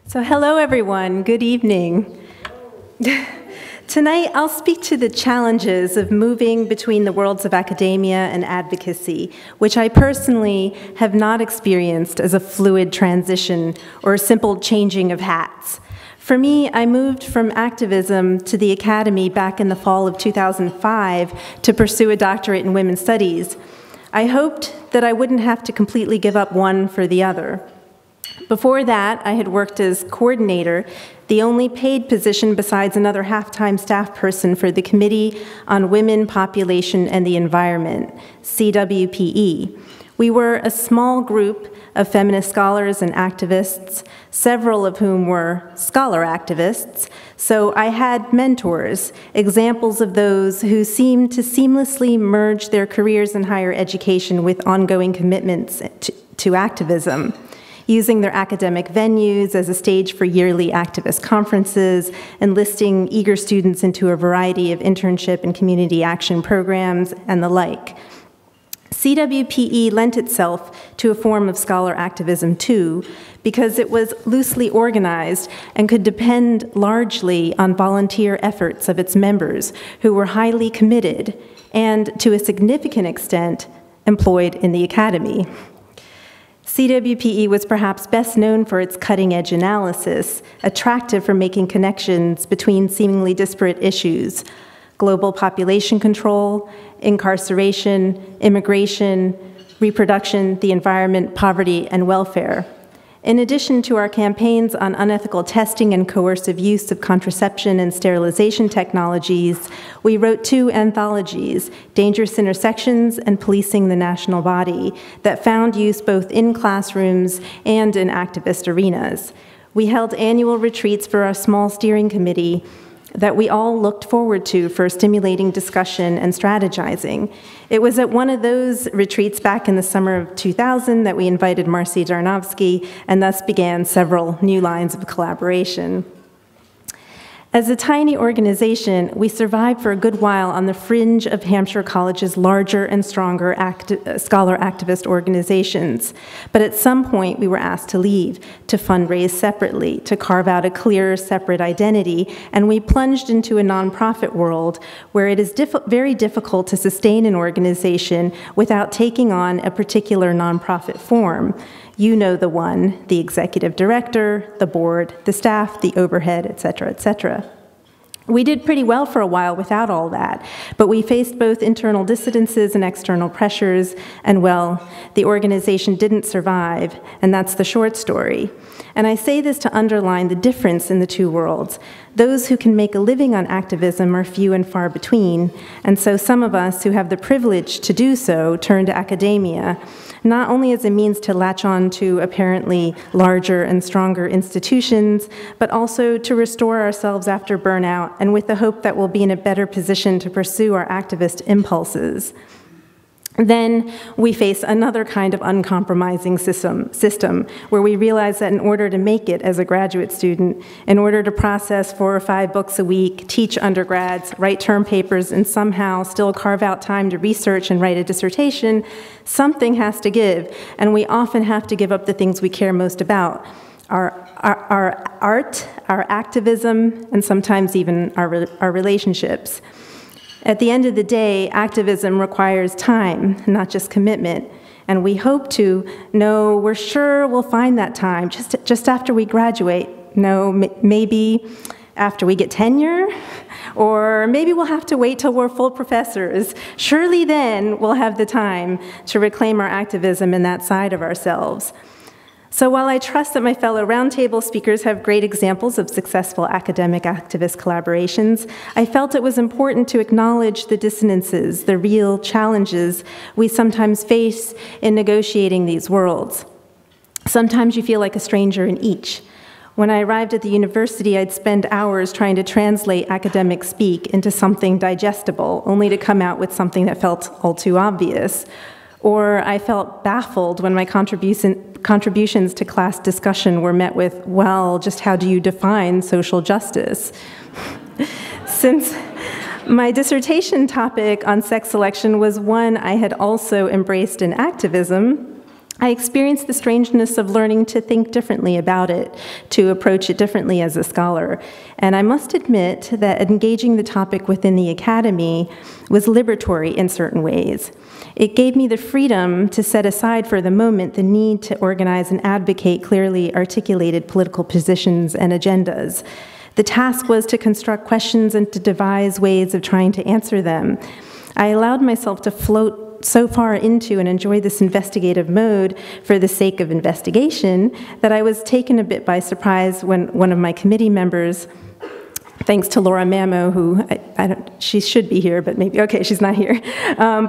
So hello everyone, good evening. Tonight I'll speak to the challenges of moving between the worlds of academia and advocacy, which I personally have not experienced as a fluid transition or a simple changing of hats. For me, I moved from activism to the academy back in the fall of 2005 to pursue a doctorate in women's studies. I hoped that I wouldn't have to completely give up one for the other. Before that, I had worked as coordinator, the only paid position besides another half-time staff person for the Committee on Women, Population, and the Environment, CWPE. We were a small group of feminist scholars and activists, several of whom were scholar activists, so I had mentors, examples of those who seemed to seamlessly merge their careers in higher education with ongoing commitments to activism, using their academic venues as a stage for yearly activist conferences, enlisting eager students into a variety of internship and community action programs, and the like. CWPE lent itself to a form of scholar activism too, because it was loosely organized and could depend largely on volunteer efforts of its members, who were highly committed and, to a significant extent, employed in the academy. CWPE was perhaps best known for its cutting-edge analysis, attractive for making connections between seemingly disparate issues: global population control, incarceration, immigration, reproduction, the environment, poverty, and welfare. In addition to our campaigns on unethical testing and coercive use of contraception and sterilization technologies, we wrote 2 anthologies, Dangerous Intersections and Policing the National Body, that found use both in classrooms and in activist arenas. We held annual retreats for our small steering committee that we all looked forward to for stimulating discussion and strategizing. It was at one of those retreats back in the summer of 2000 that we invited Marcy Darnovsky, and thus began several new lines of collaboration. As a tiny organization, we survived for a good while on the fringe of Hampshire College's larger and stronger scholar activist organizations. But at some point, we were asked to leave, to fundraise separately, to carve out a clear, separate identity, and we plunged into a nonprofit world where it is very difficult to sustain an organization without taking on a particular nonprofit form. You know the one: the executive director, the board, the staff, the overhead, et cetera, et cetera. We did pretty well for a while without all that, but we faced both internal dissidences and external pressures, and well, the organization didn't survive, and that's the short story. And I say this to underline the difference in the two worlds. Those who can make a living on activism are few and far between, and so some of us who have the privilege to do so turn to academia, not only as a means to latch on to apparently larger and stronger institutions, but also to restore ourselves after burnout, and with the hope that we'll be in a better position to pursue our activist impulses. Then we face another kind of uncompromising system where we realize that in order to make it as a graduate student, in order to process 4 or 5 books a week, teach undergrads, write term papers, and somehow still carve out time to research and write a dissertation, something has to give, and we often have to give up the things we care most about: our art, our activism, and sometimes even our relationships. At the end of the day, activism requires time, not just commitment, and we hope to. No, we're sure we'll find that time just after we graduate. No, maybe after we get tenure, or maybe we'll have to wait till we're full professors. Surely then we'll have the time to reclaim our activism in that side of ourselves. So while I trust that my fellow roundtable speakers have great examples of successful academic activist collaborations, I felt it was important to acknowledge the dissonances, the real challenges we sometimes face in negotiating these worlds. Sometimes you feel like a stranger in each. When I arrived at the university, I'd spend hours trying to translate academic speak into something digestible, only to come out with something that felt all too obvious. Or I felt baffled when my contributions to class discussion were met with, well, just how do you define social justice? Since my dissertation topic on sex selection was one I had also embraced in activism, I experienced the strangeness of learning to think differently about it, to approach it differently as a scholar. And I must admit that engaging the topic within the academy was liberatory in certain ways. It gave me the freedom to set aside for the moment the need to organize and advocate clearly articulated political positions and agendas. The task was to construct questions and to devise ways of trying to answer them. I allowed myself to float so far into and enjoy this investigative mode for the sake of investigation that I was taken a bit by surprise when one of my committee members, thanks to Laura Mamo, who she should be here, but maybe, okay, she's not here,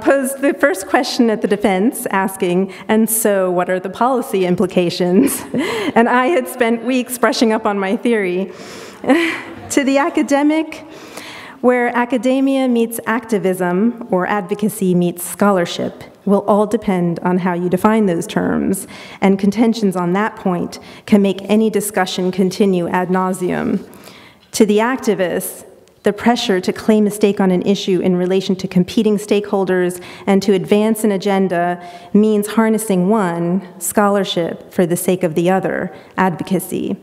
posed the first question at the defense, asking, "And so what are the policy implications?" And I had spent weeks brushing up on my theory. To the academic, where academia meets activism, or advocacy meets scholarship, will all depend on how you define those terms, and contentions on that point can make any discussion continue ad nauseum. To the activists, the pressure to claim a stake on an issue in relation to competing stakeholders and to advance an agenda means harnessing one, scholarship, for the sake of the other, advocacy.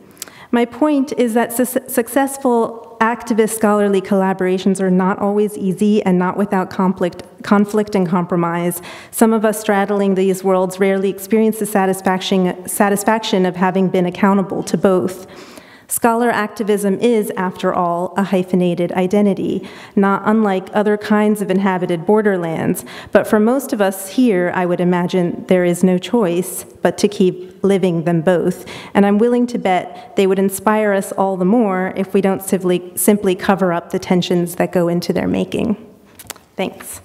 My point is that successful activist scholarly collaborations are not always easy and not without conflict and compromise. Some of us straddling these worlds rarely experience the satisfaction of having been accountable to both. Scholar activism is, after all, a hyphenated identity, not unlike other kinds of inhabited borderlands. But for most of us here, I would imagine there is no choice but to keep living them both. And I'm willing to bet they would inspire us all the more if we don't simply cover up the tensions that go into their making. Thanks.